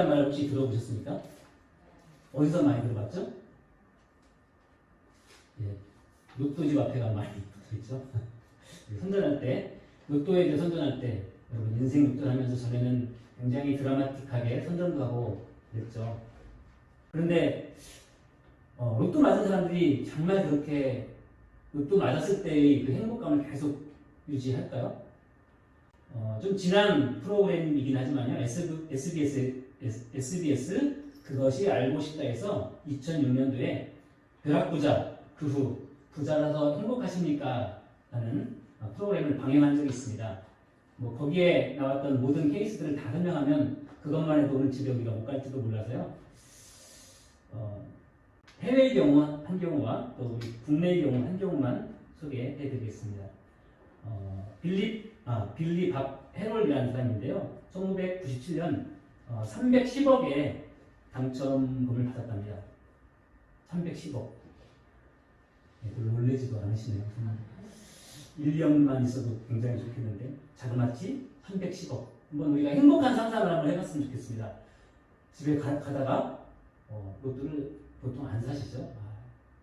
로또라는 말 혹시 들어보셨습니까? 어디서 많이 들어봤죠? 예, 로또집 앞에가 많이 붙어있죠. 선전할 때, 로또에 대해 선전할 때, 여러분 인생 역전하면서 전에는 굉장히 드라마틱하게 선전도 하고 그랬죠. 그런데 로또 맞은 사람들이 정말 그렇게 로또 맞았을 때의 그 행복감을 계속 유지할까요? 좀 지난 프로그램이긴 하지만요. SBS 그것이 알고 싶다에서 2006년도에 벼락부자 그 후 부자라서 행복하십니까? 라는 프로그램을 방영한 적이 있습니다. 뭐 거기에 나왔던 모든 케이스들을 다 설명하면 그것만 해도 오늘 집에 우리가 못 갈지도 몰라서요. 해외의 경우 한 경우와 또 우리 국내의 경우 한 경우만 소개해드리겠습니다. 빌리 밥 해롤이라는 사람인데요. 1997년 310억의 당첨금을 받았답니다. 310억. 별로 놀라지도 않으시네요. 1년만 있어도 굉장히 좋겠는데 자그마치 310억. 한번 우리가 행복한 상상을 한번 해봤으면 좋겠습니다. 집에 가다가 로또를 보통 안 사시죠?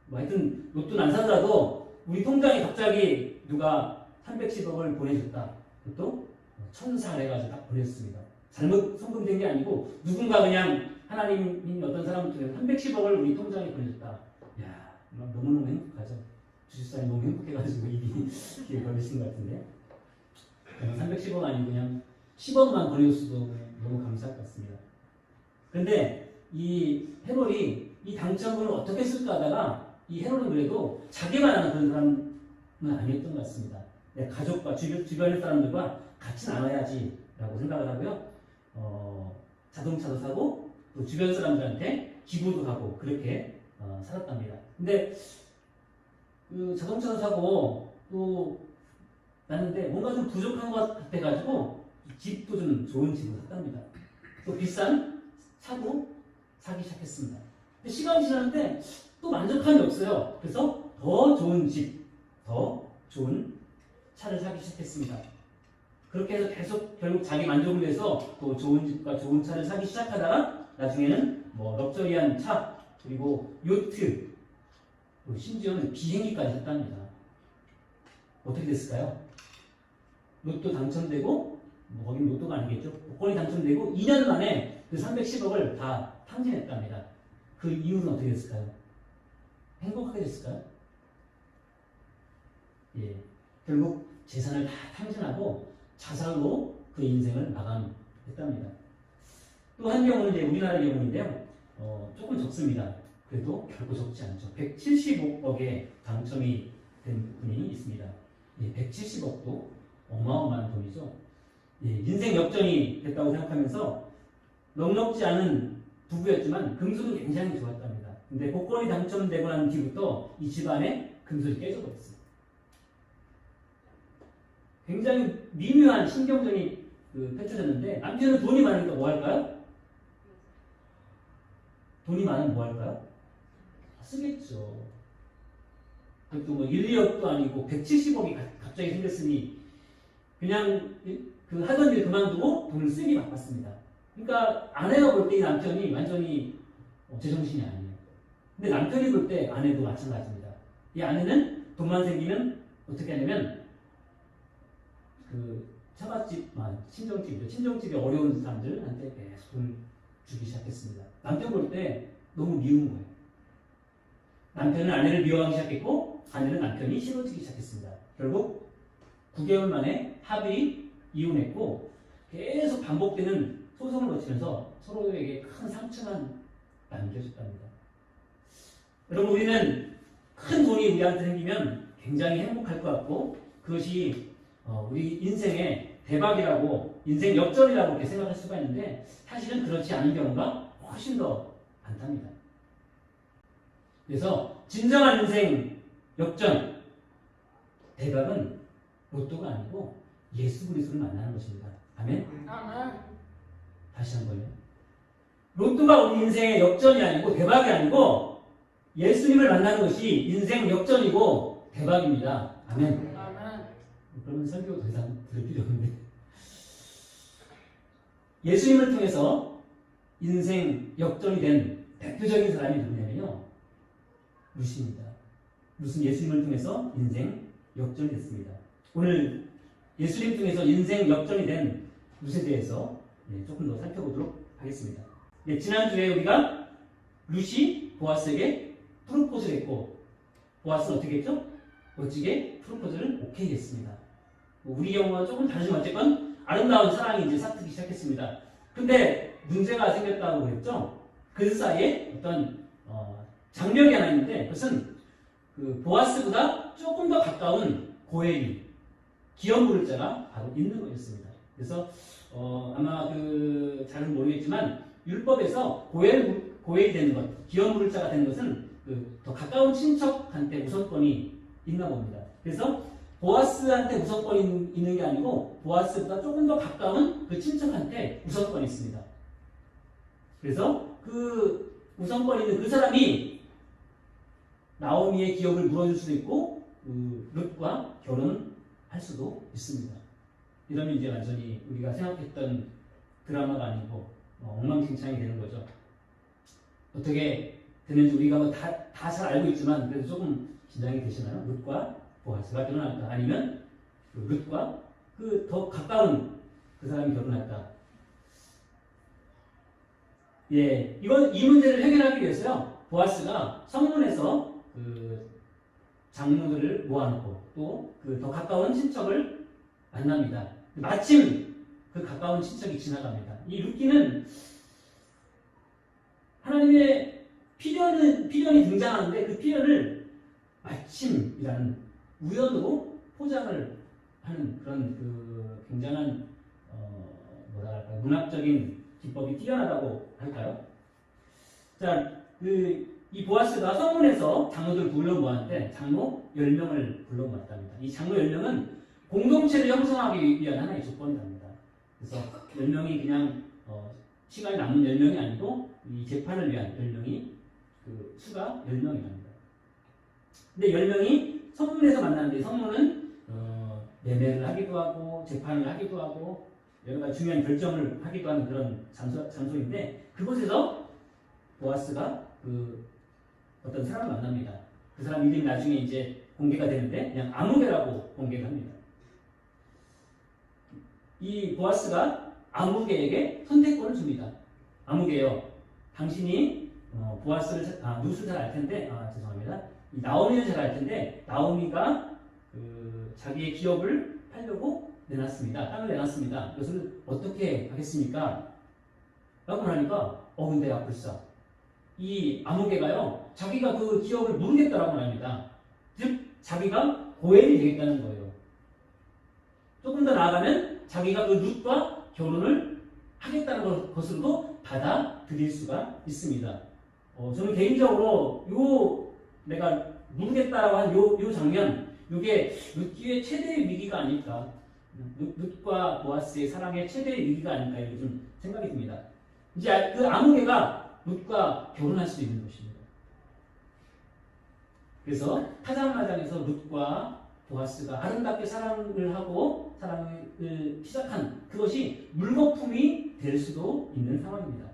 뭐 하여튼 로또는 안 사더라도 우리 통장에 갑자기 누가 310억을 보내줬다. 그것도 천사를 해가지고 딱 보냈습니다. 잘못 송금된 게 아니고 누군가 그냥 하나님이 어떤 사람 중에 310억을 우리 통장에 보내줬다. 이야, 너무너무 행복하죠. 주식사님 너무 행복해가지고 입이 귀에 걸리신 것 같은데 310억 아니고 그냥 10억만 보내줬어도 너무 감사할 것 같습니다. 그런데 이 해롤이 이 당첨금을 어떻게 쓸까 하다가 이 해롤은 그래도 자기만 아는 그런 사람은 아니었던 것 같습니다. 내 가족과 주변의 사람들과 같이 나눠야지 라고 생각을 하고요. 자동차도 사고 또 주변 사람들한테 기부도 하고 그렇게 살았답니다. 근데 그 자동차도 사고 또 났는데 뭔가 좀 부족한 것 같아가지고 집도 좀 좋은 집을 샀답니다. 또 비싼 차도 사기 시작했습니다. 근데 시간이 지났는데 또 만족함이 없어요. 그래서 더 좋은 집, 더 좋은 차를 사기 시작했습니다. 그렇게 해서 계속 결국 자기 만족을 위해서 또 좋은 집과 좋은 차를 사기 시작하다가 나중에는 뭐 럭셔리한 차 그리고 요트 심지어는 비행기까지 샀답니다. 어떻게 됐을까요? 로또 당첨되고 뭐 거긴 로또가 아니겠죠. 복권이 당첨되고 2년 만에 그 310억을 다 탕진했답니다. 그 이유는 어떻게 됐을까요? 행복하게 됐을까요? 예, 결국 재산을 다 탕진하고 자살로 그 인생을 마감했답니다. 또 한 경우는 이제 우리나라의 경우인데요. 조금 적습니다. 그래도 결코 적지 않죠. 170억에 당첨이 된 분이 있습니다. 예, 170억도 어마어마한 돈이죠. 예, 인생 역전이 됐다고 생각하면서 넉넉지 않은 부부였지만 금술은 굉장히 좋았답니다. 근데 복권이 당첨되고 난 뒤부터 이 집안에 금술이 깨져버렸어요. 굉장히 미묘한 신경전이 펼쳐졌는데 남편은 돈이 많으니까 뭐 할까요? 돈이 많으면 뭐 할까요? 쓰겠죠. 그것도 뭐 1, 2억도 아니고 170억이 갑자기 생겼으니 그냥 그 하던 일 그만두고 돈을 쓰기 바빴습니다. 그러니까 아내가 볼 때 이 남편이 완전히 제정신이 아니에요. 근데 남편이 볼 때 아내도 마찬가지입니다. 이 아내는 돈만 생기면 어떻게 하냐면 그 처갓집, 친정집이죠. 친정집이 어려운 사람들한테 계속 돈을 주기 시작했습니다. 남편 볼 때 너무 미운 거예요. 남편은 아내를 미워하기 시작했고 아내는 남편이 싫어지기 시작했습니다. 결국 9개월 만에 합의 이혼했고 계속 반복되는 소송을 거치면서 서로에게 큰 상처만 남겨줬답니다. 여러분 우리는 큰 돈이 우리한테 생기면 굉장히 행복할 것 같고 그것이 우리 인생의 대박이라고 인생 역전이라고 이렇게 생각할 수가 있는데 사실은 그렇지 않은 경우가 훨씬 더 많답니다. 그래서 진정한 인생 역전 대박은 로또가 아니고 예수 그리스도를 만나는 것입니다. 아멘? 아멘. 다시 한번요. 로또가 우리 인생의 역전이 아니고 대박이 아니고 예수님을 만나는 것이 인생 역전이고 대박입니다. 아멘. 아멘. 그러면 설교 더 이상 들을 필요 없는데 예수님을 통해서 인생 역전이 된 대표적인 사람이 누구냐면요. 룻입니다. 룻은 예수님을 통해서 인생 역전이 됐습니다. 오늘 예수님 통해서 인생 역전이 된 룻에 대해서 조금 더 살펴보도록 하겠습니다. 지난주에 우리가 룻이 보아스에게 프로포즈를 했고 보아스는 어떻게 했죠? 멋지게 프로포즈를 오케이 했습니다. 우리 경우와 조금 다르지만 어쨌건 아름다운 사랑이 이제 싹트기 시작했습니다. 근데 문제가 생겼다고 그랬죠? 그 사이에 어떤 장면이 하나 있는데 그것은 그 보아스보다 조금 더 가까운 고엘이 기업 물자가 바로 있는 거였습니다. 그래서 아마 잘은 모르겠지만 율법에서 고엘이 되는 것, 기업 물자가 되는 것은 더 가까운 친척한테 우선권이 있나 봅니다. 그래서 보아스한테 우선권이 있는 게 아니고 보아스보다 조금 더 가까운 그 친척한테 우선권이 있습니다. 그래서 그 우선권이 있는 그 사람이 나오미의 기업을 물어줄 수도 있고 룻과 결혼할 수도 있습니다. 이러면 이제 완전히 우리가 생각했던 드라마가 아니고 엉망진창이 되는 거죠. 어떻게 되는지 우리가 다 잘 알고 있지만 그래도 조금 긴장이 되시나요? 룻과 보아스가 결혼할까? 아니면 룻과 그 더 가까운 그 사람이 결혼할까? 이 문제를 해결하기 위해서요. 보아스가 성문에서 그 장로들을 모아놓고 또 그 더 가까운 친척을 만납니다. 마침 그 가까운 친척이 지나갑니다. 이 룻기는 하나님의 필연이 등장하는데 그 필연을 마침이라는 우연으로 포장을 하는 그런 그 굉장한 문학적인 기법이 뛰어나다고 할까요? 자, 이 보아스가 성문에서 장로들 불러 모았는데 장로 10명을 불러 모았답니다. 이 장로 10명은 공동체를 형성하기 위한 하나의 조건이랍니다. 그래서 10명이 그냥 시간이 남는 10명이 아니고 이 재판을 위한 10명이 그 수가 10명이랍니다. 근데 10명이 성문에서 만나는데 성문은 매매를 하기도 하고 재판을 하기도 하고 여러 가지 중요한 결정을 하기도 하는 그런 장소인데 그곳에서 보아스가 어떤 사람을 만납니다. 그 사람 이름이 나중에 이제 공개가 되는데 그냥 아무개라고 공개를 합니다. 이 보아스가 아무개에게 선택권을 줍니다. 아무개요. 당신이 룻을 잘 알 텐데 죄송합니다. 나오미는 잘 알 텐데 나오미가 자기의 기업을 팔려고 내놨습니다. 땅을 내놨습니다. 이것을 어떻게 하겠습니까? 라고 하니까 근데 불사 이 아무개가요 자기가 그 기업을 모르겠다라고 합니다. 즉 자기가 고엘이 되겠다는 거예요. 조금 더 나아가면 자기가 그 룻과 결혼을 하겠다는 것으로도 받아들일 수가 있습니다. 저는 개인적으로 내가 모르겠다라고 한 요 장면, 이게 룻기의 최대의 위기가 아닐까, 룻과 보아스의 사랑의 최대의 위기가 아닐까 이렇게 좀 생각이 듭니다. 이제 그 아무개가 룻과 결혼할 수 있는 것입니다. 그래서 타작마당에서 룻과 보아스가 아름답게 사랑을 하고 사랑을 시작한 그것이 물거품이 될 수도 있는 상황입니다.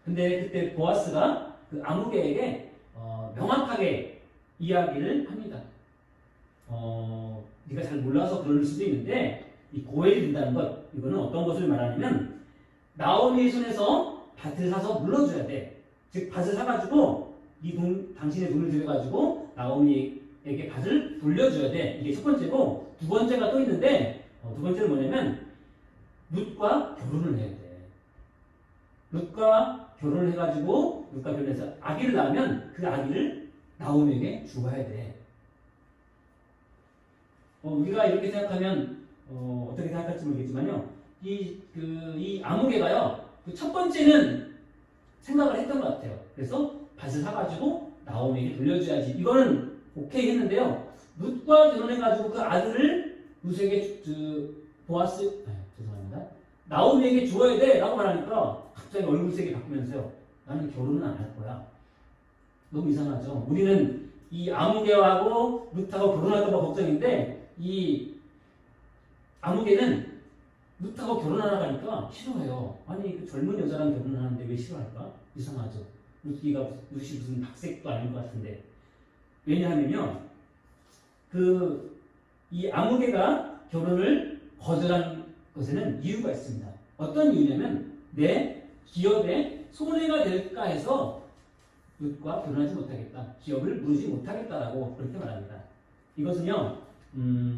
근데 그때 보아스가 그 아무개에게 명확하게 이야기를 합니다. 네가 잘 몰라서 그럴 수도 있는데 이 고엘이 된다는 것, 이거는 어떤 것을 말하냐면 나오미의 손에서 밭을 사서 물러줘야 돼. 즉 밭을 사가지고 당신의 돈을 들여가지고 나오미에게 밭을 돌려줘야 돼. 이게 첫 번째고 두 번째가 또 있는데 두 번째는 뭐냐면 룻과 결혼을 해야 돼. 룻과 결혼을 해가지고 룻과 결혼해서 아기를 낳으면 그 아기를 나오미에게 주어야 돼. 우리가 이렇게 생각하면 어떻게 생각할지 모르겠지만요. 이 아무개가요. 그 첫 번째는 생각을 했던 것 같아요. 그래서 밭을 사가지고 나오미에게 돌려줘야지. 이거는 오케이 했는데요. 룻과 결혼해가지고 그 아들을 룻에게 죄송합니다. 나오미에게 주어야 돼 라고 말하니까 갑자기 얼굴색이 바뀌면서요. 나는 결혼은 안 할 거야. 너무 이상하죠. 우리는 이 아무개하고 룻하고 결혼할까 봐 걱정인데 이 아무개는 룻하고 결혼하라고 하니까 싫어해요. 아니 그 젊은 여자랑 결혼하는데 왜 싫어할까? 이상하죠. 룻이 무슨 박색도 아닌 것 같은데. 왜냐하면요, 이 아무개가 결혼을 거절한 것에는 이유가 있습니다. 어떤 이유냐면 내 기업에 손해가 될까 해서 룻과 결혼하지 못하겠다. 기업을 무르지 못하겠다라고 그렇게 말합니다. 이것은요,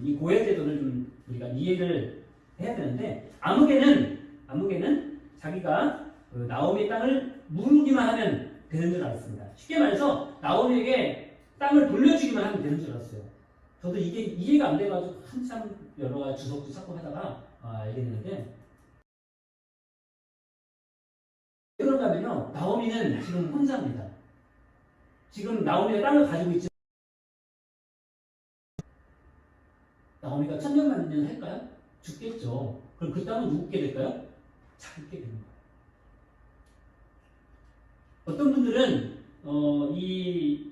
이 고해 제도를 좀 우리가 이해를 해야 되는데, 아무개는 자기가 그 나오미의 땅을 무르기만 하면 되는 줄 알았습니다. 쉽게 말해서 나오미에게 땅을 돌려주기만 하면 되는 줄 알았어요. 저도 이게 이해가 안 돼가지고 한참 여러 가지 주석도 찾고 하다가 알겠는데, 그런가 하면요, 나오미는 지금 혼자입니다. 지금 나오미가 땅을 가지고 있지. 나오미가 천년만년 할까요? 죽겠죠. 그럼 그 땅은 누구게 될까요? 자기게 되는 거예요. 어떤 분들은 이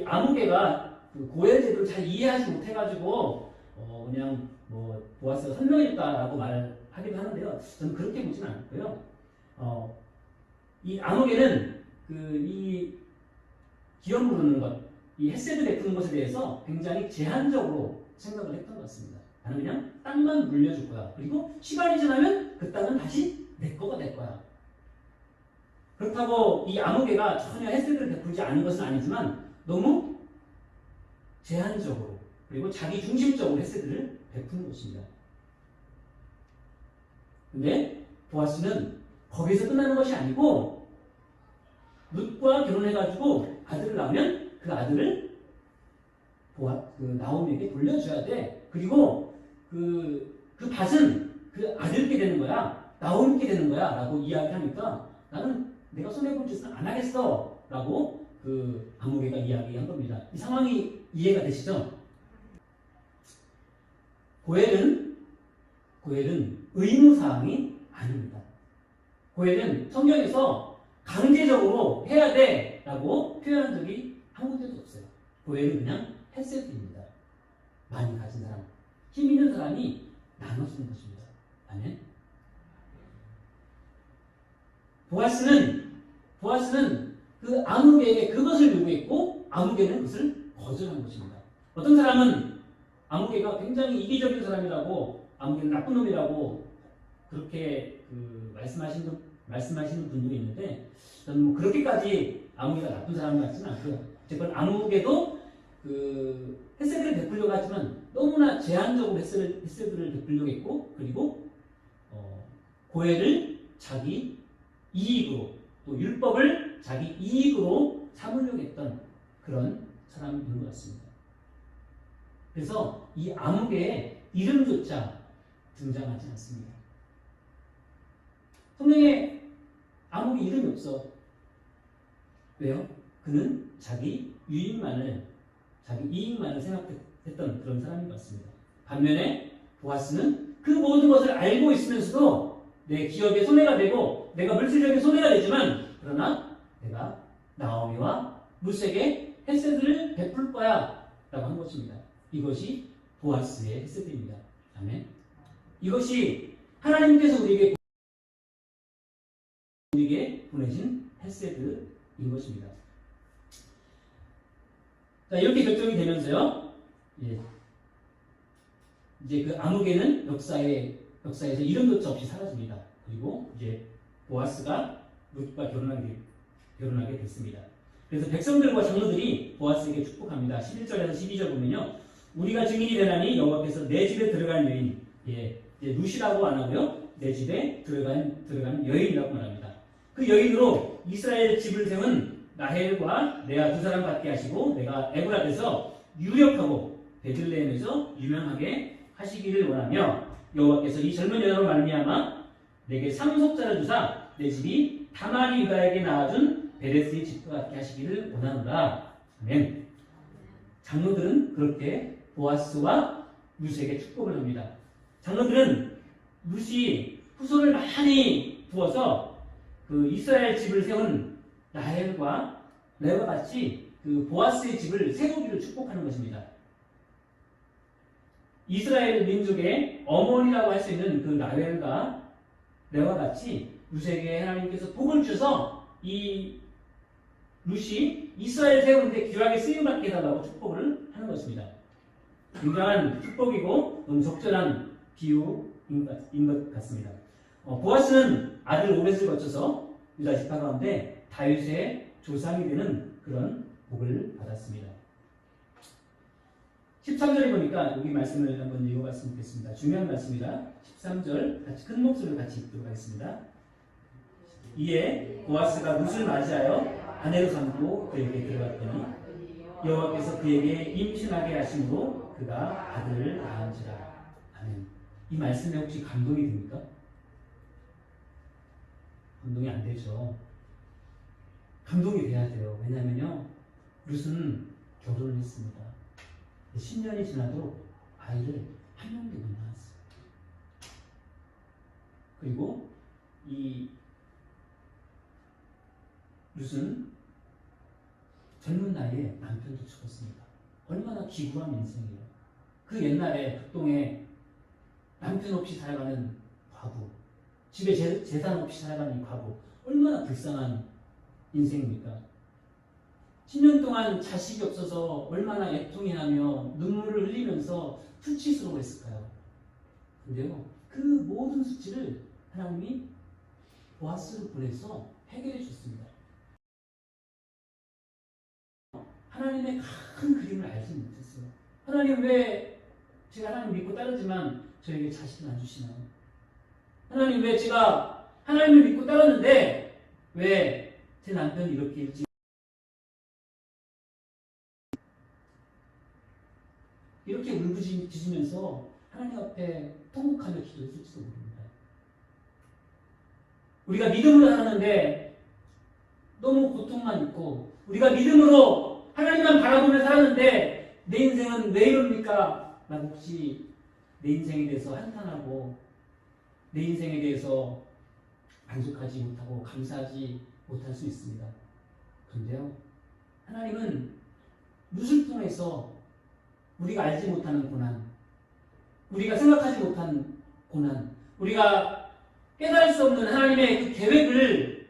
아무개가 그 고해 제도를 잘 이해하지 못해가지고 그냥 뭐 보아스가 선명했다라고 말하기도 하는데요. 저는 그렇게 보지는 않고요. 이 아무개는 이 기업 부르는 것, 이 헷세드 베푸는 것에 대해서 굉장히 제한적으로 생각을 했던 것 같습니다. 나는 그냥 땅만 물려줄 거야. 그리고 시간이 지나면 그 땅은 다시 내 거가 될 거야. 그렇다고 이 아무개가 전혀 헷세드를 베풀지 않은 것은 아니지만 너무 제한적으로 그리고 자기 중심적으로 헷세드를 베푸는 것입니다. 근데 보아스는 거기서 끝나는 것이 아니고 룻과 결혼해가지고 아들을 낳으면 그 아들을 나오미에게 돌려줘야 돼. 그리고 그 밭은 그 아들께 되는 거야. 나오미께 되는 거야. 라고 이야기하니까 나는 내가 손해볼 짓은 안 하겠어. 라고 그 아무개가 이야기한 겁니다. 이 상황이 이해가 되시죠? 고엘은 의무사항이 아닙니다. 고엘은 성경에서 강제적으로 해야 돼 라고 표현한 적이 한 군데도 없어요. 고엘은 그냥 헷세드입니다. 많이 가진 사람, 힘 있는 사람이 나눠주는 것입니다. 아멘. 보아스는 그 아무개에게 그것을 요구했고 아무개는 그것을 거절한 것입니다. 어떤 사람은 아무개가 굉장히 이기적인 사람이라고, 아무개는 나쁜 놈이라고 그렇게 말씀하시는 분들이 있는데, 저는 뭐 그렇게까지 아무개가 나쁜 사람 같지는 않고요. 어쨌든 아무개도 헷세드를 베풀려고 하지만 너무나 제한적으로 헷세드를 베풀려고 했고, 그리고 고해를 자기 이익으로, 또 율법을 자기 이익으로 삼으려고 했던 그런 사람인 것 같습니다. 그래서 이 아무개의 이름조차 등장하지 않습니다. 성경에 아무개 이름이 없어. 왜요? 그는 자기 이익만을 생각했던 그런 사람인 것 같습니다. 반면에 보아스는 그 모든 것을 알고 있으면서도 내 기업에 손해가 되고 내가 물질적인 손해가 되지만, 그러나 내가 나오미와 룻에게 헷세드를 베풀 거야 라고 한 것입니다. 이것이 보아스의 헷세드입니다. 아멘. 이것이 하나님께서 우리에게 보내신 헷세드인 것입니다. 자, 이렇게 결정이 되면서요, 이제 그 아무개는 역사에서 이름조차 없이 사라집니다. 그리고 이제 보아스가 룻과 결혼하게 됐습니다. 그래서 백성들과 장로들이 보아스에게 축복합니다. 11절에서 12절 보면요, 우리가 증인이 되나니 여호와께서 내 집에 들어간 여인, 룻이라고 안 하고요, 내 집에 들어간 여인이라고 말합니다. 그 여인으로 이스라엘 집을 세운 라헬과 레아 두 사람 받게 하시고, 내가 에브라에서 유력하고 베들레헴에서 유명하게 하시기를 원하며, 여호와께서 이 젊은 여자로 말미암아 내게 상속자를 주사 내 집이 다말이 유다에게 낳아준 베레스의 집과 같게 하시기를 원하노라. 아멘. 장로들은 그렇게 보아스와 룻에게 축복을 합니다. 장로들은 룻이 후손을 많이 두어서 그 이스라엘 집을 세운 라헬과 레아와 같이 그 보아스의 집을 세우기를 축복하는 것입니다. 이스라엘 민족의 어머니라고 할 수 있는 그 라헬과 레와 같이 룻에게 하나님께서 복을 주셔서 이 룻이 이스라엘 세우는데 귀하게 쓰임받게 해달라고 축복을 하는 것입니다. 굉장한 축복이고 너무 적절한 비유인 것 같습니다. 보아스는 아들 오벳을 거쳐서 유다 지파 가운데 다윗의 조상이 되는 그런 복을 받았습니다. 13절에 보니까 여기 말씀을 한번 읽어봤으면 좋겠습니다. 중요한 말씀이라 13절 같이 큰 목소리로 같이 읽도록 하겠습니다. 이에 보아스가 룻을 맞이하여 아내로 삼고 그에게 들어갔더니 여호와께서 그에게 임신하게 하심으로 그가 아들을 낳은지라. 아멘. 이 말씀에 혹시 감동이 됩니까? 감동이 안 되죠. 감동이 돼야 돼요. 왜냐면요, 룻은 결혼을 했습니다. 10년이 지나도 아이를 한 명도 못 낳았어요. 그리고 이 룻은 젊은 나이에 남편도 죽었습니다. 얼마나 기구한 인생이에요. 그 옛날에 북동에 남편 없이 살아가는 과부, 집에 재산 없이 살아가는 이 과부, 얼마나 불쌍한 인생입니까? 10년 동안 자식이 없어서 얼마나 애통해하며 눈물을 흘리면서 수치스러워했을까요? 근데요, 그 모든 수치를 하나님이 보아스를 보내서 해결해 줬습니다. 하나님의 큰 그림을 알지 못했어요. 하나님 왜 제가 하나님 믿고 따르지만 저에게 자식을 안 주시나요? 하나님 왜 제가 하나님을 믿고 따랐는데 왜 제 남편이 이렇게 일찍 이렇게 울부짖으면서 하나님 앞에 통곡하며 기도했을지도 모릅니다. 우리가 믿음으로 살았는데 너무 고통만 있고 우리가 믿음으로 하나님만 바라보며 살았는데 내 인생은 왜 이럽니까? 라고 혹시 내 인생에 대해서 한탄하고 내 인생에 대해서 만족하지 못하고 감사하지 못할 수 있습니다. 그런데요, 하나님은 룻을 통해서 우리가 알지 못하는 고난, 우리가 생각하지 못한 고난, 우리가 깨달을 수 없는 하나님의 그 계획을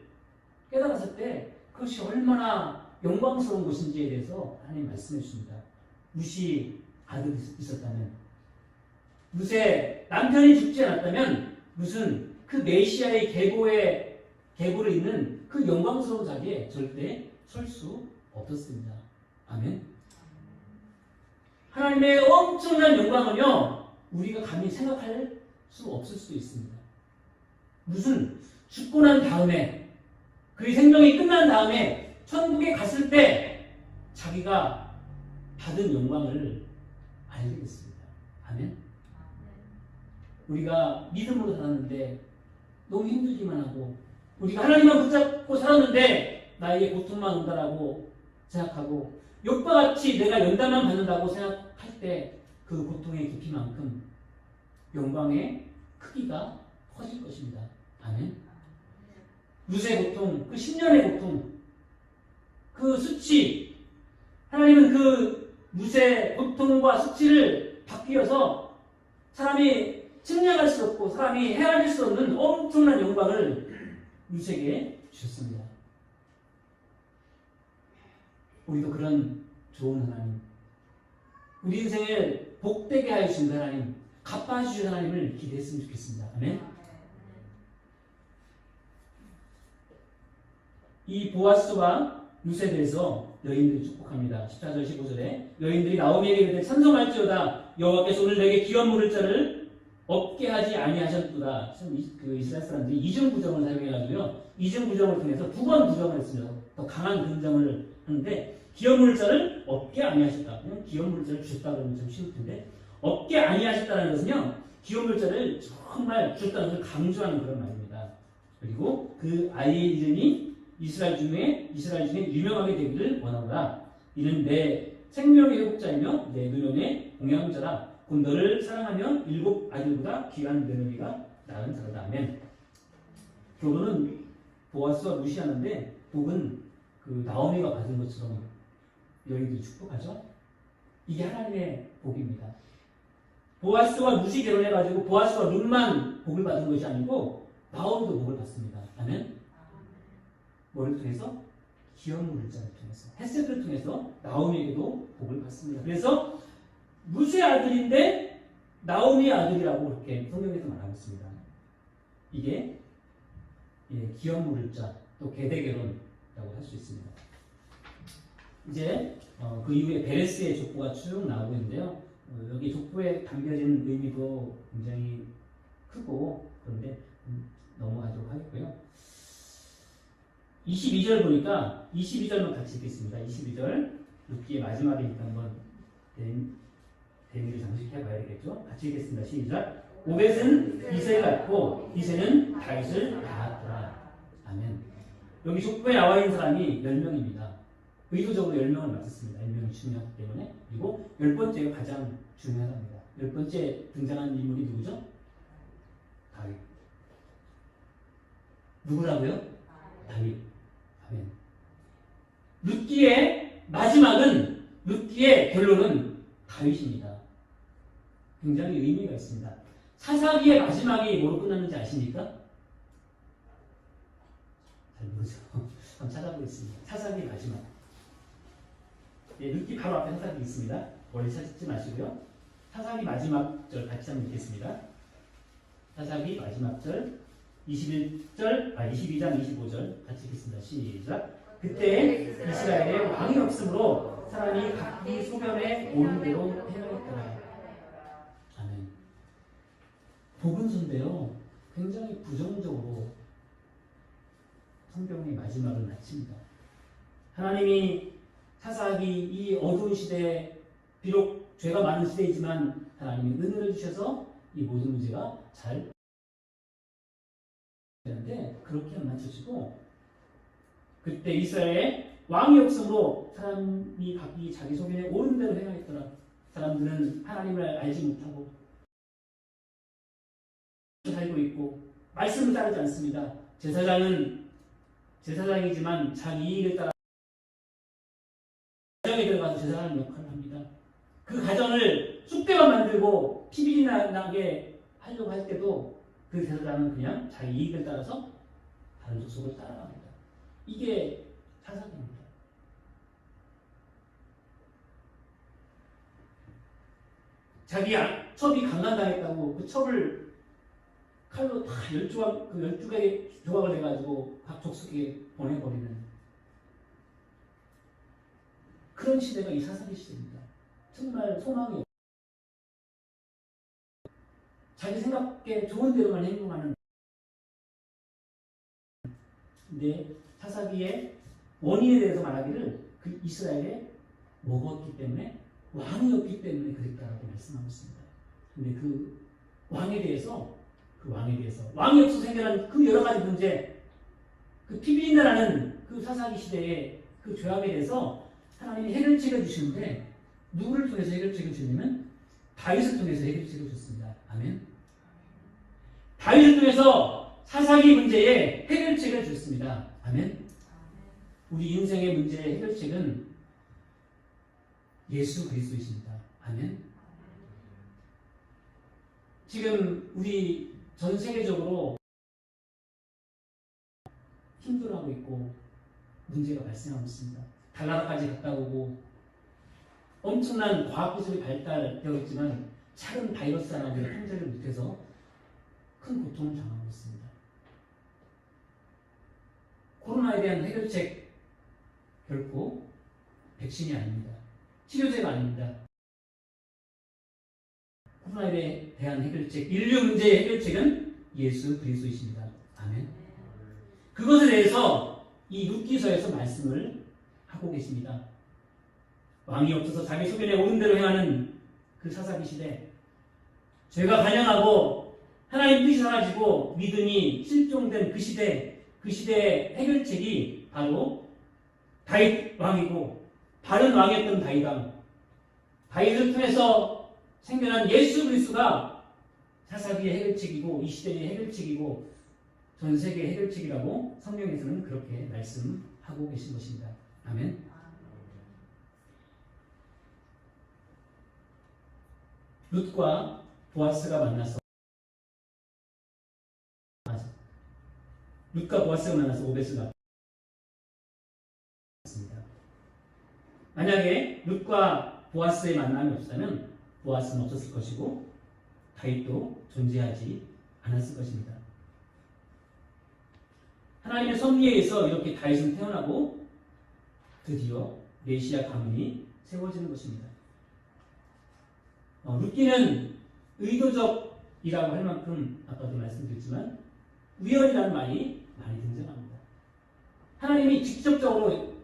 깨달았을 때 그것이 얼마나 영광스러운 것인지에 대해서 하나님 말씀해 주십니다. 룻이 아들이 있었다면, 룻의 남편이 죽지 않았다면 룻은 그 메시아의 계보를 잇는 그 영광스러운 자리에 절대 설 수 없었습니다. 아멘. 하나님의 엄청난 영광은요, 우리가 감히 생각할 수 없을 수도 있습니다. 룻은 죽고 난 다음에, 그의 생명이 끝난 다음에 천국에 갔을 때 자기가 받은 영광을 알게 됐습니다. 아멘. 우리가 믿음으로 살았는데 너무 힘들기만 하고, 우리가 하나님만 붙잡고 살았는데 나에게 고통만 온다라고 생각하고, 욥과 같이 내가 연단만 받는다고 생각할 때 그 고통의 깊이만큼 영광의 크기가 커질 것입니다. 아멘. 룻의 고통, 그 10년의 고통, 그 수치, 하나님은 그 룻의 고통과 수치를 바뀌어서 사람이 측량할 수 없고 사람이 헤아릴 수 없는 엄청난 영광을 룻에게 주셨습니다. 우리도 그런 좋은 하나님, 우리 인생을 복되게 하여 주신 하나님, 갚아 주신 하나님을 기대했으면 좋겠습니다. 아멘. 이 보아스와 룻에 대해서 여인들이 축복합니다. 14절 15절에 여인들이 나오미에게 이르되 찬송할지어다 여호와께서 오늘 내게 기업 물을 자를 없게 하지 아니하셨도다. 그 이스라엘 사람들이 이중 부정을 사용해가지고요, 이중 부정을 통해서 두 번 부정을 했습니다. 더 강한 긍정을 하는데 기업 물을 자를 없게 아니하셨다. 그냥 기업 물을 자를 주셨다 그러면 좀 쉬울 텐데, 없게 아니하셨다는 것은요, 기업 물을 자를 정말 주셨다는 것을 강조하는 그런 말입니다. 그리고 그 아이의 이름이 이스라엘 중에 유명하게 되기를 원하노라. 이는 내 생명의 회복자이며 내 노년의 공양자라. 곧 너를 사랑하며 7 아들보다 귀한 며느리가 낳은 자라다. 아멘. 결혼은 보아스와 룻이 하는데 복은 그 나오미가 받은 것처럼 여인들이 축복하죠. 이게 하나님의 복입니다. 보아스와 룻이 결혼해가지고 보아스와 룻만 복을 받은 것이 아니고 나오미도 복을 받습니다. 나는 뭐를 통해서? 기업물을 자를 통해서, 헷셋을 통해서 나오미에게도 복을 받습니다. 그래서 룻의 아들인데 나오미의 아들이라고 그렇게 성경에서 말하고 있습니다. 이게 기업물을 자, 또 계대결혼이라고 할 수 있습니다. 이제 그 이후에 베레스의 족보가 쭉 나오고 있는데요. 여기 족보에 담겨진 의미도 굉장히 크고 그런데 넘어가도록 하겠고요. 22절 보니까 22절만 같이 읽겠습니다. 22절 룻기의 마지막이니까 한번 대미를 장식해 봐야 되겠죠. 같이 읽겠습니다. 시작. 오벳은 이새를 낳고 이새는 다윗을 낳았더라. 아멘. 여기 족보에 나와 있는 사람이 10명입니다. 의도적으로 10명을 맡았습니다. 10명이 중요하기 때문에. 그리고 10번째가 가장 중요합니다. 10번째 등장한 인물이 누구죠? 다윗. 누구라고요? 다윗. 아멘. 룻기의 마지막은, 룻기의 결론은 다윗입니다. 굉장히 의미가 있습니다. 사사기의 마지막이 뭐로 끝났는지 아십니까? 잘 모르죠. 한번 찾아보겠습니다. 사사기 마지막. 룻기 바로 앞에 사사기 있습니다. 멀리 찾지 마시고요. 사사기 마지막 절 같이 한번 읽겠습니다. 사사기 마지막 절 22장 25절 같이 읽겠습니다. 시작. 그때 이스라엘에 왕이 없으므로 사람이 각기 소견에 옳은 대로 행하였더라. 아멘. 복음서인데요, 굉장히 부정적으로 성경의 마지막을 마칩니다. 하나님이 사사기 이 어두운 시대에, 비록 죄가 많은 시대이지만 하나님이 은혜를 주셔서 이 모든 문제가 잘 되는데 그렇게 안 맞춰지고, 그때 이스라엘에 왕이 없으므로 사람이 각기 자기 소견에 옳은 대로 행하였더라. 사람들은 하나님을 알지 못하고 살고 있고 말씀을 따르지 않습니다. 제사장은 제사장이지만 자기 이익을 따라 가정에 들어가서 제사장 역할을 합니다. 그 가정을 쑥대만 만들고 피비리 나게 하려고 할 때도 그 제사장은 그냥 자기 이익을 따라서 다른 족속을 따라갑니다. 이게 사사기입니다. 자기 첩이 강간당했다고 그 첩을 칼로 다 12개의 조각을 해가지고 각 족속에 보내버리는 그런 시대가 이 사사기 시대입니다. 정말 소망이 없고 자기 생각에 좋은 대로만 행동하는. 근데 사사기의 원인에 대해서 말하기를 그 이스라엘에 먹었기 때문에, 왕이 없기 때문에 그랬다라고 말씀하고 있습니다. 근데 그 왕에 대해서 왕이 없어서 생겨난 그 여러 가지 문제, 그 피비린내라는 그 사사기 시대의 그 죄악에 대해서 하나님이 해결책을 주시는데, 누구를 통해서 해결책을 주냐면 다윗을 통해서 해결책을 줬습니다. 아멘. 다윗을 통해서 사사기 문제에 해결책을 줬습니다. 아멘. 우리 인생의 문제의 해결책은 예수 그리스도이십니다. 아멘. 지금 우리 전 세계적으로 힘들어하고 있고 문제가 발생하고 있습니다. 달나라까지 갔다 오고 엄청난 과학기술이 발달되어 있지만 작은 바이러스 하나가 통제를 못해서 큰 고통을 당하고 있습니다. 코로나에 대한 해결책 결코 백신이 아닙니다. 치료제가 아닙니다. 코로나에 대한 해결책, 인류 문제의 해결책은 예수 그리스도이십니다. 아멘. 그것에 대해서 이 룻기서에서 말씀을 하고 계십니다. 왕이 없어서 자기 소견에 옳은 대로 행하는 그 사사기 시대, 죄가 간영하고 하나님 뜻이 사라지고 믿음이 실종된 그 시대의 해결책이 바로 다윗 왕이고, 바른 왕이었던 다윗 왕, 다윗을 통해서 생겨난 예수 그리스도가 사사기의 해결책이고 이 시대의 해결책이고 전 세계의 해결책이라고 성경에서는 그렇게 말씀하고 계신 것입니다. 아멘. 룻과 보아스가 만나서 룻과 보아스가 만나서 오벳을 낳았습니다. 만약에 룻과 보아스의 만남이 없었다면 보아스는 없었을 것이고 다윗도 존재하지 않았을 것입니다. 하나님의 섭리에 의해서 이렇게 다윗은 태어나고 드디어 메시아 가문이 세워지는 것입니다. 룻기는 의도적이라고 할 만큼 아까도 말씀드렸지만 우연이라는 말이 많이 등장합니다. 하나님이 직접적으로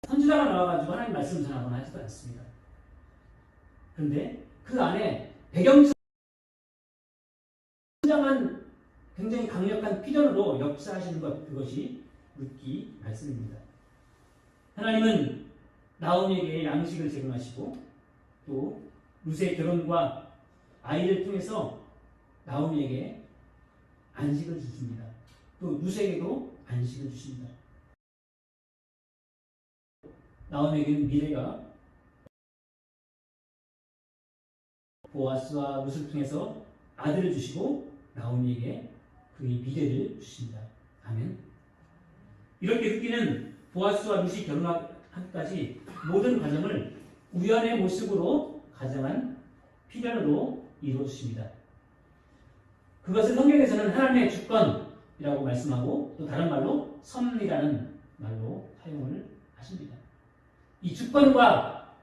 선지자가 나와가지고 하나님 말씀을 전하거나 하지도 않습니다. 그런데 그 안에 배경상 성장한 굉장히 강력한 필연으로 역사하시는 것, 그것이 룻기 말씀입니다. 하나님은 나오미에게 양식을 제공하시고 또 룻의 결혼과 아이를 통해서 나오미에게 안식을 주십니다. 또 룻에게도 안식을 주십니다. 나오미에게는 미래가 보아스와 룻을 통해서 아들을 주시고 나오미에게 그의 미래를 주십니다. 아멘. 이렇게 룻기는 보아스와 룻이 결혼하기까지 모든 과정을 우연의 모습으로 가정한 필연으로 이루어주십니다. 그것을 성경에서는 하나님의 주권이라고 말씀하고 또 다른 말로 섭리라는 말로 사용을 하십니다. 이 주권과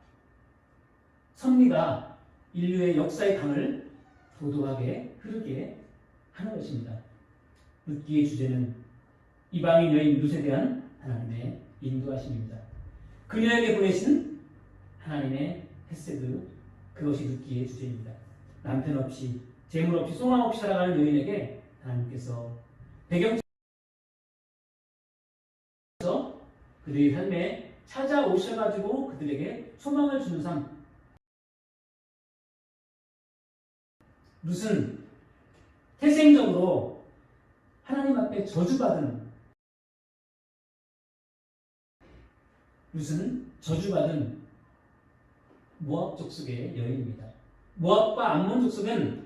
섭리가 인류의 역사의 강을 도도하게 흐르게 하는 것입니다. 룻기의 주제는 이방인 여인 룻에 대한 하나님의 인도하심입니다. 그녀에게 보내신 하나님의 헤세드, 그것이 룻기의 주제입니다. 남편 없이 재물 없이 소망 없이 살아가는 여인에게 하나님께서 배경에서 그들의 삶에 찾아오셔가지고 그들에게 소망을 주는 삶. 룻은 태생적으로 하나님 앞에 저주받은 모압 족속의 여인입니다. 모압과 암몬 족속은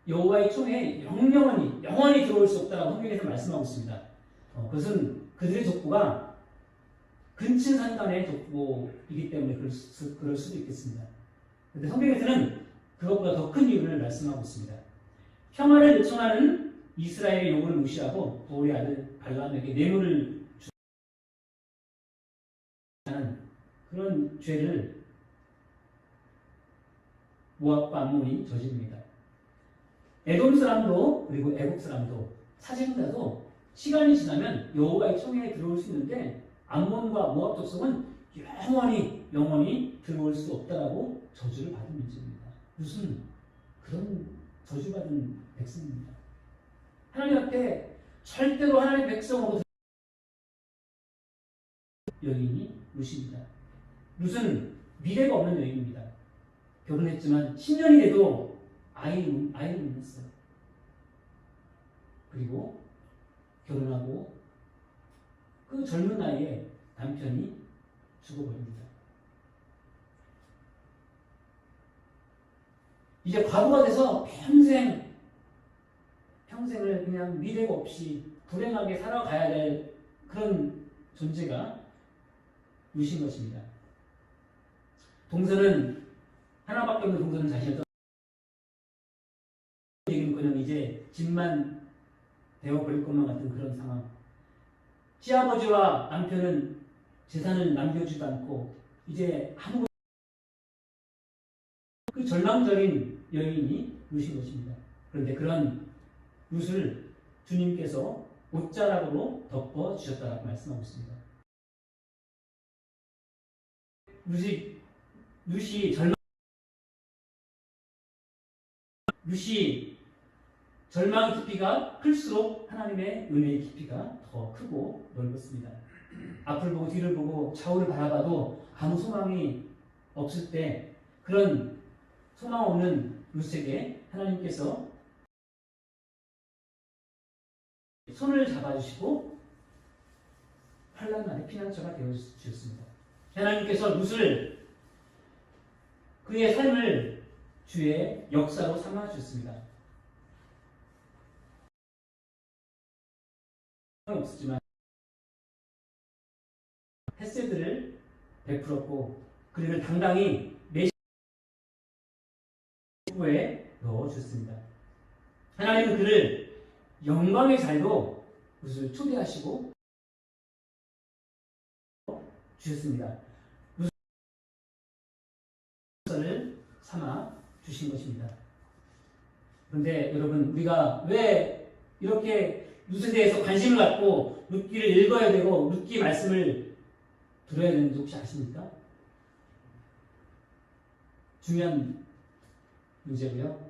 여호와의 총에 영원히 들어올 수 없다라고 성경에서 말씀하고 있습니다. 그것은 그들의 족보가 근친 산간의 족보이기 때문에 그럴 수도 있겠습니다. 그런데 성경에서는 그것보다 더 큰 이유를 말씀하고 있습니다. 평화를 요청하는 이스라엘의 요구를 무시하고 보울의 아들 발람에게 뇌물을 주는 그런 죄를 모압과 암몬이 저지릅니다. 에돔 사람도 그리고 애국 사람도 사생자도 시간이 지나면 여호와의 총회에 들어올 수 있는데 암몬과 모압 족속은 영원히 들어올 수 없다라고 저주를 받은 민족입니다. 무슨 그런 저주받은 백성입니다. 하나님 앞에 절대로 하나님의 백성으로 여인이 룻입니다. 룻은 미래가 없는 여인입니다. 결혼했지만 10년이 돼도 아이를 못 낳았어요. 그리고 결혼하고 그 젊은 나이에 남편이 죽어버립니다. 이제 과부가 돼서 평생을 그냥 미래가 없이 불행하게 살아가야 될 그런 존재가 룻인 것입니다. 동서는 하나밖에 없는 동서는 자신을 그냥 이제 집만 되어버릴 것만 같은 그런 상황. 시아버지와 남편은 재산을 남겨주지도 않고 이제 아무것도 그 절망적인 여인이 룻인 것입니다. 그런데 그런 룻을 주님께서 옷자락으로 덮어주셨다고 말씀하고 있습니다. 룻이 절망의 깊이가 클수록 하나님의 은혜의 깊이가 더 크고 넓었습니다. 앞을 보고 뒤를 보고 좌우를 바라봐도 아무 소망이 없을 때 그런 소망 없는 룻에게 하나님께서 손을 잡아주시고 환난 날에 피난처가 되어주셨습니다. 하나님께서 룻을 그의 삶을 주의 역사로 삼아 주셨습니다. 없었지만 헤세드를 베풀었고 그를 당당히 메시아에 넣어주셨습니다. 하나님은 그를 영광의 자리로 무엇을 초대하시고 주셨습니다. 무엇을 삼아 주신 것입니다. 그런데 여러분, 우리가 왜 이렇게 룻에 대해서 관심을 갖고 룻기를 읽어야 되고 룻기 말씀을 들어야 되는지 혹시 아십니까? 중요한 문제고요.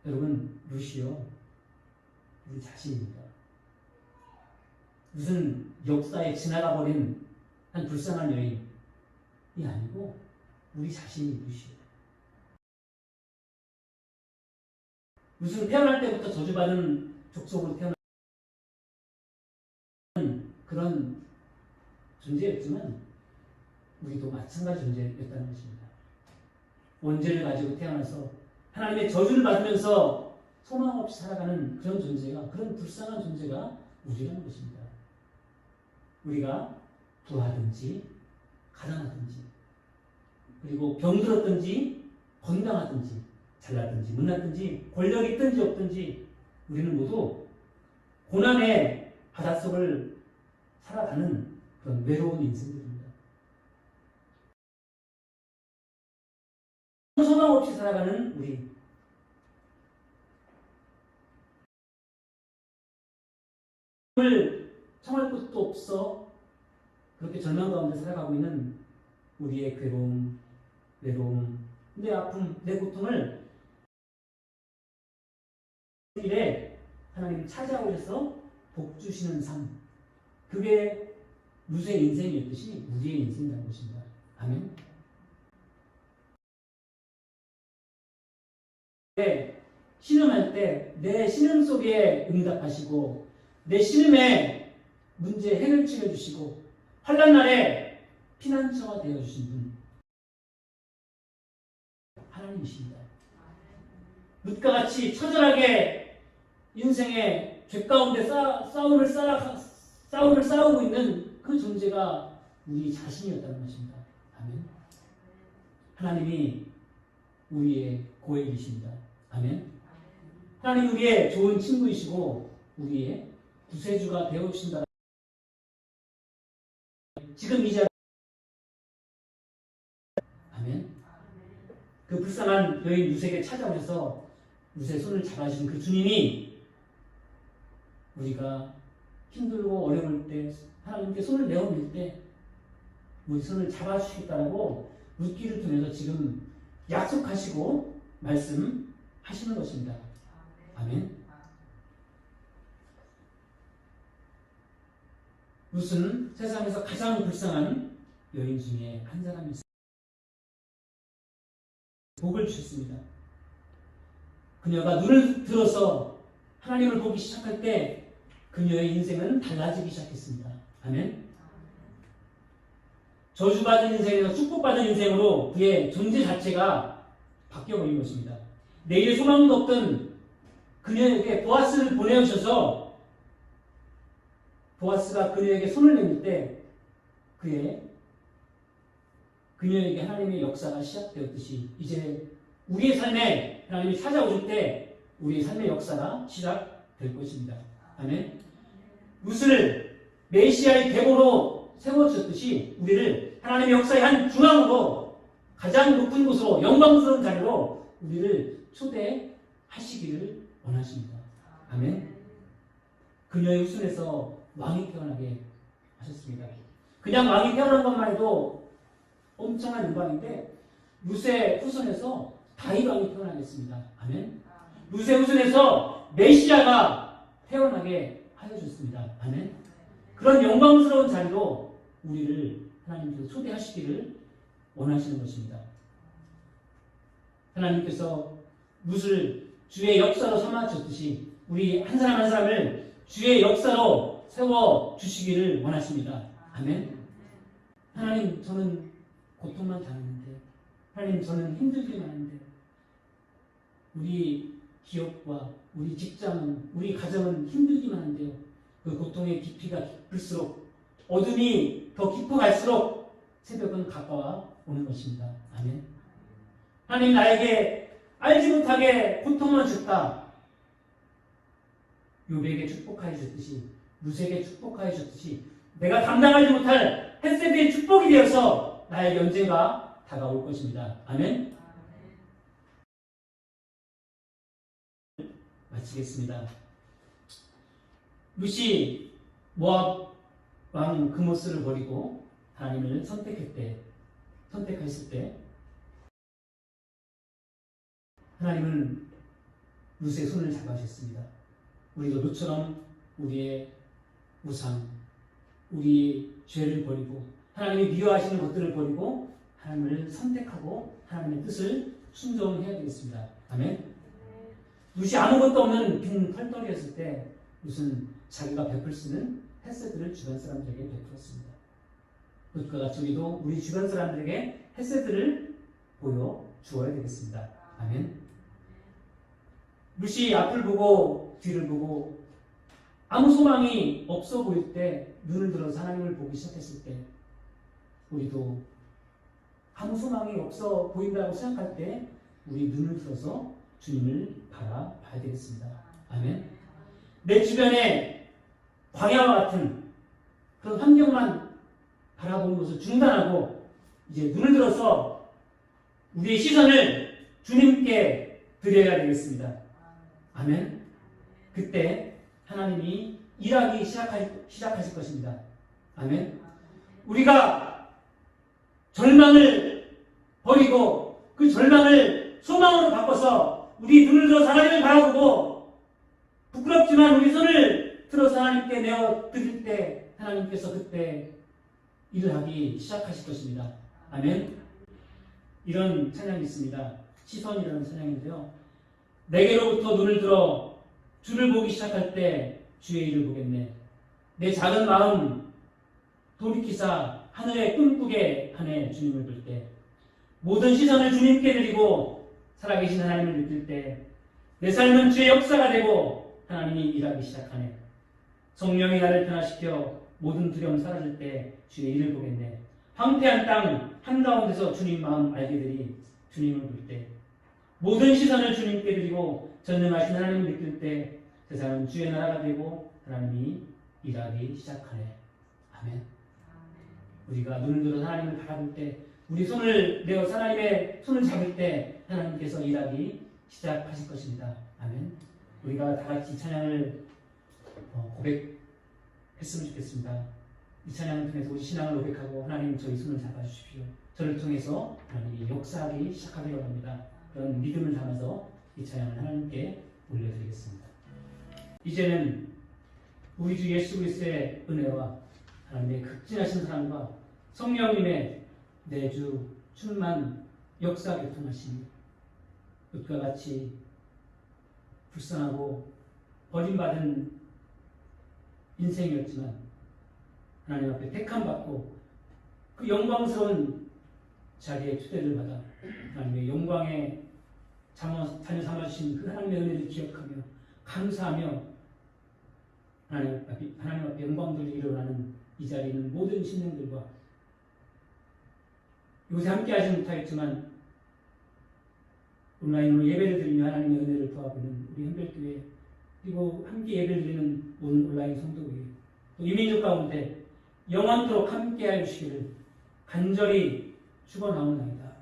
여러분, 룻이요, 우리 자신입니다. 무슨 역사에 지나가 버린 한 불쌍한 여인이 아니고 우리 자신이 룻이에요. 무슨 태어날 때부터 저주받은 족속으로 태어난 그런 존재였지만 우리도 마찬가지 존재였다는 것입니다. 원죄를 가지고 태어나서 하나님의 저주를 받으면서 소망 없이 살아가는 그런 존재가, 그런 불쌍한 존재가 우리라는 것입니다. 우리가 부하든지 가난하든지 그리고 병들었든지 건강하든지 잘났든지 못났든지 권력이 있든지 없든지 우리는 모두 고난의 바닷속을 살아가는 그런 외로운 인생들입니다. 소망 없이 살아가는 우리, 청할 곳도 없어 그렇게 절망 가운데 살아가고 있는 우리의 괴로움, 외로움, 내 아픔, 내 고통을 길에 하나님 찾아오셔서 복 주시는 삶, 그게 룻의 인생이었듯이 우리의 인생이라는 것입니다. 아멘. 신음할 때 내 신음 속에 응답하시고 내 신음에 문제 해결책을 주시고 환난 날에 피난처가 되어주신 분 하나님이십니다. 룻과 같이 처절하게 인생의 죄 가운데 싸움을 싸우고 있는 그 존재가 우리 자신이었다는 것입니다. 아멘. 하나님이 우리의 고액이십니다. 아멘. 하나님 우리의 좋은 친구이시고 우리의 구세주가 되어주신다. 지금 이 자리에 아멘. 그 불쌍한 여인 룻에게 찾아오셔서 룻의 손을 잡아주신 그 주님이 우리가 힘들고 어려울 때 하나님께 손을 내어밀 때 우리 손을 잡아주시겠다라고 룻기를 통해서 지금 약속하시고 말씀하시는 것입니다. 아멘. 룻은 세상에서 가장 불쌍한 여인 중에 한 사람이 있습니다. 복을 주셨습니다. 그녀가 눈을 들어서 하나님을 보기 시작할 때 그녀의 인생은 달라지기 시작했습니다. 아멘. 저주받은 인생에서 축복받은 인생으로 그의 존재 자체가 바뀌어버린 것입니다. 내일의 소망도 없던 그녀에게 보아스를 보내주셔서 보아스가 그녀에게 손을 내밀 때 그녀에게 하나님의 역사가 시작되었듯이 이제 우리의 삶에 하나님이 찾아오실 때 우리의 삶의 역사가 시작될 것입니다. 아멘. 룻을 메시아의 계보로 세워주셨듯이 우리를 하나님의 역사의 한 중앙으로 가장 높은 곳으로 영광스러운 자리로 우리를 초대하시기를 원하십니다. 아멘. 그녀의 후손에서 왕이 태어나게 하셨습니다. 그냥 왕이 태어난 것만 해도 엄청난 영광인데 룻의 후손에서 다윗 왕이 태어나겠습니다. 아멘. 룻의 후손에서 메시아가 태어나게 하여 주셨습니다. 아멘. 그런 영광스러운 자리로 우리를 하나님께서 초대하시기를 원하시는 것입니다. 하나님께서 룻을 주의 역사로 삼아 주셨듯이 우리 한 사람 한 사람을 주의 역사로 세워 주시기를 원하십니다. 아멘. 하나님, 저는 고통만 당하는데, 하나님 저는 힘들기만 한데, 우리 기업과 우리 직장은, 우리 가정은 힘들기만 한데요. 그 고통의 깊이가 깊을수록, 어둠이 더 깊어갈수록 새벽은 가까워 오는 것입니다. 아멘. 하나님 나에게 알지 못하게 고통만 줬다. 요백에 축복하여 줬듯이, 루세에게 축복하여 줬듯이, 내가 감당하지 못할 햇세드의 축복이 되어서 나의 언젠가 다가올 것입니다. 아멘. 마치겠습니다. 룻이 모압 왕 그모스를 버리고 하나님을 선택했을 때 하나님은 룻의 손을 잡아주셨습니다. 우리도 룻처럼 우리의 우상, 우리의 죄를 버리고 하나님이 미워하시는 것들을 버리고 하나님을 선택하고 하나님의 뜻을 순종해야 되겠습니다. 아멘. 룻이 아무것도 없는 빈 털떨이었을 때 룻은 자기가 베풀 수 있는 헤세드를 주변 사람들에게 베풀었습니다. 룻과 같이 우리도 우리 주변 사람들에게 헤세드를 보여 주어야 되겠습니다. 아멘. 룻이 앞을 보고 뒤를 보고 아무 소망이 없어 보일 때, 눈을 들어서 하나님을 보기 시작했을 때, 우리도 아무 소망이 없어 보인다고 생각할 때 우리 눈을 들어서 주님을 바라봐야 되겠습니다. 아멘. 내 주변에 광야와 같은 그런 환경만 바라보는 것을 중단하고 이제 눈을 들어서 우리의 시선을 주님께 드려야 되겠습니다. 아멘. 그때 하나님이 일하기 시작하실 것입니다. 아멘. 우리가 절망을 버리고 그 절망을 소망으로 바꿔서 우리 눈을 들어서 하나님을 바라보고 부끄럽지만 우리 손을 들어서 하나님께 내어 드릴 때 하나님께서 그때 일을 하기 시작하실 것입니다. 아멘. 이런 찬양이 있습니다. 시선이라는 찬양인데요. 내게로부터 눈을 들어 주를 보기 시작할 때 주의 일을 보겠네. 내 작은 마음 돌이키사 하늘에 꿈꾸게 하네. 주님을 볼 때 모든 시선을 주님께 드리고 살아계신 하나님을 느낄 때 내 삶은 주의 역사가 되고 하나님이 일하기 시작하네. 성령이 나를 변화시켜 모든 두려움 사라질 때 주의 일을 보겠네. 황폐한 땅 한가운데서 주님 마음 알게 되리. 주님을 볼 때 모든 시선을 주님께 드리고 전능하신 하나님을 느낄 때 세상은 주의 나라가 되고 하나님이 일하기 시작하네. 아멘. 우리가 눈을 들어 하나님을 바라볼 때, 우리 손을 내어 하나님의 손을 잡을 때 하나님께서 일하기 시작하실 것입니다. 아멘. 우리가 다 같이 찬양을 고백했으면 좋겠습니다. 이 찬양을 통해서 우리 신앙을 고백하고 하나님 저희 손을 잡아주십시오. 저를 통해서 하나님이 역사하기 시작하기로 합니다. 그런 믿음을 담아서 이 찬양을 하나님께 올려드리겠습니다. 이제는 우리 주 예수 그리스도의 은혜와 하나님의 극진하신 사랑과 성령님의 내주 충만 역사 교통하심이 룻과 같이 불쌍하고 버림받은 인생이었지만 하나님 앞에 택함받고 그 영광스러운 자리에 초대를 받아 하나님의 영광에 자녀 삼아주신 그 하나님의 은혜를 기억하며 감사하며 하나님 앞에 영광 돌리기를 원하는 이 자리에 있는 모든 신령들과 요새 함께하지 못하겠지만 온라인으로 예배를 드리며 하나님의 은혜를 구하고 있는 우리 현별교회, 그리고 함께 예배를 드리는 모든 온라인 성도교회, 또 이민족 가운데 영원토록 함께하여 주시기를 간절히 축원하옵나이다.